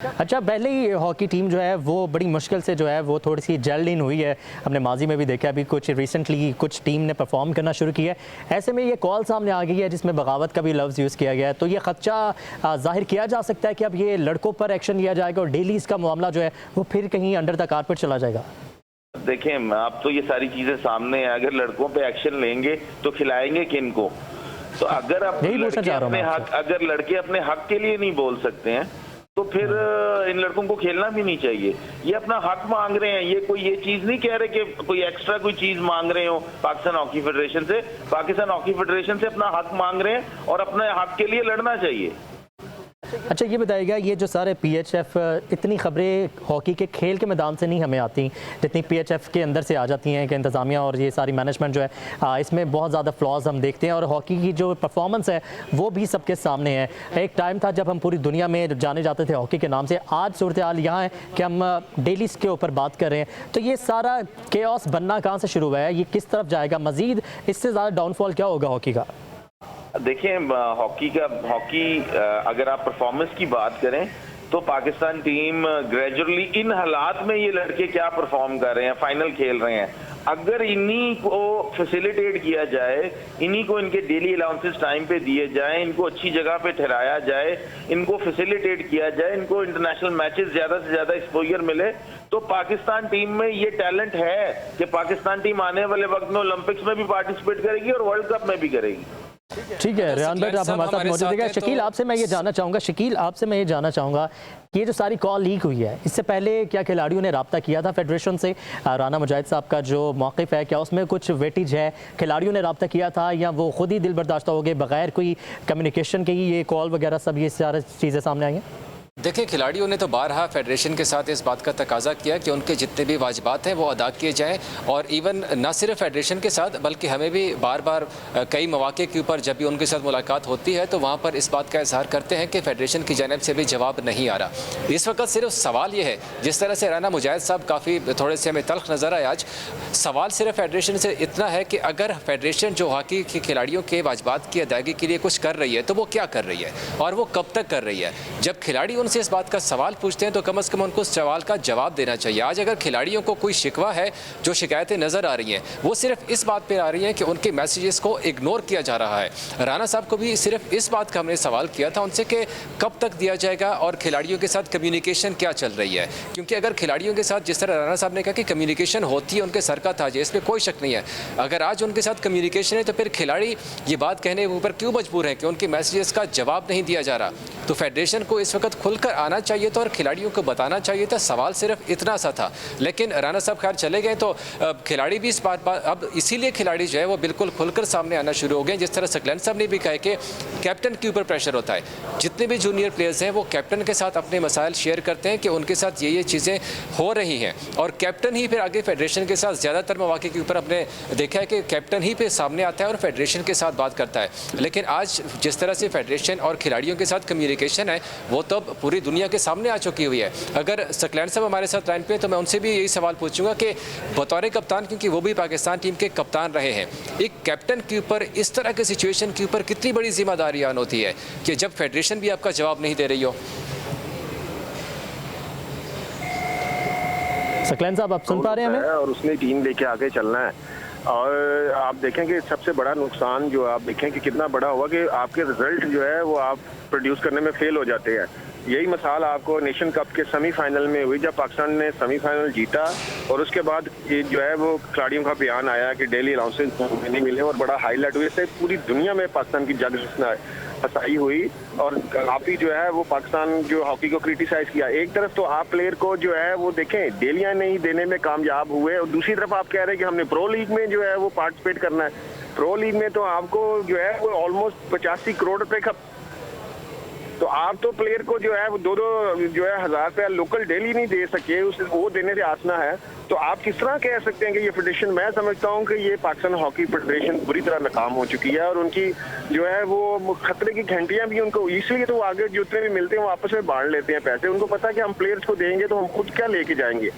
अच्छा, पहले ही hockey team जो है वो बड़ी मुश्किल से जो है वो थोड़ी सी जेल्ड इन हुई है। हमने माजी में भी देखा, अभी कुछ रिसेंटली कुछ टीम ने परफॉर्म करना शुरू किया है। ऐसे में ये कॉल सामने आ गई है जिसमें बगावत का भी लफ्ज़ यूज़ किया गया है, तो ये खदशा जाहिर किया जा सकता है कि अब ये लड़कों पर एक्शन लिया जाएगा और डेली इसका मामला जो है वो फिर कहीं अंडर द कारपेट चला जाएगा। देखें, आप तो ये सारी चीजें सामने हैं, अगर लड़कों पे एक्शन लेंगे तो खिलाएंगे किन को? तो अगर आप अगर लड़के अपने हक के लिए नहीं बोल सकते हैं तो फिर इन लड़कों को खेलना भी नहीं चाहिए। ये अपना हक मांग रहे हैं, ये कोई ये चीज नहीं कह रहे कि कोई एक्स्ट्रा कोई चीज मांग रहे हो पाकिस्तान हॉकी फेडरेशन से। पाकिस्तान हॉकी फेडरेशन से अपना हक मांग रहे हैं और अपने हक के लिए लड़ना चाहिए। अच्छा, ये बताइएगा, ये जो सारे PHF इतनी खबरें हॉकी के खेल के मैदान से नहीं हमें आती जितनी PHF के अंदर से आ जाती हैं कि इंतज़ामिया और ये सारी मैनेजमेंट जो है इसमें बहुत ज़्यादा फ्लॉज हम देखते हैं और हॉकी की जो परफॉर्मेंस है वो भी सबके सामने है। एक टाइम था जब हम पूरी दुनिया में जाने जाते थे हॉकी के नाम से, आज सूरत हाल यहाँ है कि हम डेली इसके ऊपर बात कर रहे हैं। तो ये सारा केओस बनना कहाँ से शुरू हुआ है, ये किस तरफ जाएगा, मज़ीद इससे ज़्यादा डाउनफॉल क्या होगा हॉकी का? देखिए, हॉकी अगर आप परफॉर्मेंस की बात करें तो पाकिस्तान टीम ग्रेजुअली इन हालात में ये लड़के क्या परफॉर्म कर रहे हैं, फाइनल खेल रहे हैं। अगर इन्हीं को फैसिलिटेट किया जाए, इन्हीं को इनके डेली अलाउंसेस टाइम पे दिए जाए, इनको अच्छी जगह पे ठहराया जाए, इनको फैसिलिटेट किया जाए, इनको इंटरनेशनल मैचेस ज्यादा से ज्यादा एक्सपोजर मिले, तो पाकिस्तान टीम में ये टैलेंट है कि पाकिस्तान टीम आने वाले वक्त में ओलंपिक्स में भी पार्टिसिपेट करेगी और वर्ल्ड कप में भी करेगी। ठीक है रेहान भाई, आप हमारे साथ मौजूद है। शकील, आपसे मैं ये जानना चाहूँगा कि ये जो सारी कॉल लीक हुई है, इससे पहले क्या खिलाड़ियों ने रब्ता किया था फेडरेशन से? राना मुजाहिद साहब का जो मौक़िफ़ है, क्या उसमें कुछ वेटेज है? खिलाड़ियों ने रब्ता किया था या वो खुद ही दिल बर्दाश्त हो गए बगैर कोई कम्युनिकेशन के ही ये कॉल वगैरह सब ये सारी चीज़ें सामने आई हैं? देखिए, खिलाड़ियों ने तो बारहा फेडरेशन के साथ इस बात का तकाजा किया कि उनके जितने भी वाजिबात हैं वो अदा किए जाएं, और इवन ना सिर्फ फेडरेशन के साथ बल्कि हमें भी बार बार कई मौके के ऊपर जब भी उनके साथ मुलाकात होती है तो वहाँ पर इस बात का इजहार करते हैं कि फेडरेशन की जानिब से भी जवाब नहीं आ रहा। इस वक्त सिर्फ सवाल ये है, जिस तरह से राना मुजाहिद साहब काफ़ी थोड़े से हमें तल्ख नज़र आए आज, सवाल सिर्फ फेडरेशन से इतना है कि अगर फेडरेशन जो हॉकी के खिलाड़ियों के वाजिबात की अदायगी के लिए कुछ कर रही है तो वो क्या कर रही है और वो कब तक कर रही है। जब खिलाड़ी से इस बात का सवाल पूछते हैं तो कम से कम उनको उस सवाल का जवाब देना चाहिए। आज अगर खिलाड़ियों को कोई शिकवा है, जो शिकायतें नजर आ रही हैं, वो सिर्फ इस बात पे आ रही हैं कि उनके मैसेजेस को इग्नोर किया जा रहा है। राणा साहब को भी सिर्फ इस बात का हमने सवाल किया था उनसे कि कब तक दिया जाएगा और खिलाड़ियों के साथ कम्युनिकेशन क्या चल रही है, क्योंकि अगर खिलाड़ियों के साथ जिस तरह राणा साहब ने कहा कि कम्युनिकेशन होती है उनके सर का ताज है, इसमें कोई शक नहीं है। अगर आज उनके साथ कम्युनिकेशन है तो फिर खिलाड़ी ये बात कहने के ऊपर क्यों मजबूर हैं कि उनके मैसेजेस का जवाब नहीं दिया जा रहा? तो फेडरेशन को इस वक्त खुलकर आना चाहिए था और खिलाड़ियों को बताना चाहिए था। सवाल सिर्फ इतना सा था, लेकिन राणा साहब खैर चले गए तो खिलाड़ी भी इस बात अब इसीलिए खिलाड़ी जो है वो बिल्कुल खुलकर सामने आना शुरू हो गए। जिस तरह सकलैन साहब ने भी कहा कि कैप्टन के ऊपर प्रेशर होता है, जितने भी जूनियर प्लेयर्स हैं वो कैप्टन के साथ अपने मसाइल शेयर करते हैं कि उनके साथ ये चीज़ें हो रही हैं, और कैप्टन ही फिर आगे फेडरेशन के साथ ज़्यादातर मौके के ऊपर अपने देखा है कि कैप्टन ही फिर सामने आता है और फेडरेशन के साथ बात करता है। लेकिन आज जिस तरह से फेडरेशन और खिलाड़ियों के साथ कम्युनिकेशन है वो तो पूरी दुनिया के सामने आ चुकी हुई है। अगर सकलैन साहब हमारे साथ लाइन पे तो मैं उनसे भी यही सवाल पूछूंगा कि बतौर कप्तान, क्योंकि वो भी पाकिस्तान टीम के कप्तान रहे हैं, एक कैप्टन के ऊपर इस तरह के सिचुएशन के ऊपर कितनी बड़ी जिम्मेदारी आन होती है कि जब फेडरेशन भी आपका जवाब नहीं दे रही हो। सकलैन साहब, आप सुन पा रहे हैं हमें? और उसने टीम लेके आगे चलना है, और आप देखें कि सबसे बड़ा नुकसान जो आप देखें कि कितना बड़ा हुआ कि आपके रिजल्ट जो है वो आप प्रोड्यूस करने में फेल हो जाते हैं। यही मिसाल आपको नेशन कप के सेमीफाइनल में हुई, जब पाकिस्तान ने सेमीफाइनल जीता और उसके बाद जो है वो खिलाड़ियों का बयान आया कि डेली अलाउंसेस नहीं मिले और बड़ा हाईलाइट हुई। इससे पूरी दुनिया में पाकिस्तान की जग हसाई हुई और काफ़ी जो है वो पाकिस्तान जो हॉकी को क्रिटिसाइज किया। एक तरफ तो आप प्लेयर को जो है वो देखें डेलियां नहीं देने में कामयाब हुए, और दूसरी तरफ आप कह रहे हैं कि हमने प्रो लीग में जो है वो पार्टिसिपेट करना है। प्रो लीग में तो आपको जो है वो ऑलमोस्ट 85 करोड़ रुपए का, तो आप तो प्लेयर को जो है वो दो जो है 1000 रुपया लोकल डेली नहीं दे सके, उसे वो देने से आसना है। तो आप किस तरह कह सकते हैं कि ये फेडरेशन, मैं समझता हूं कि ये पाकिस्तान हॉकी फेडरेशन बुरी तरह नाकाम हो चुकी है, और उनकी जो है वो खतरे की घंटियां भी उनको, इसलिए तो आगे जितने भी मिलते हैं वो आपस में बांट लेते हैं पैसे। उनको पता है कि हम प्लेयर्स को देंगे तो हम खुद क्या लेके जाएंगे।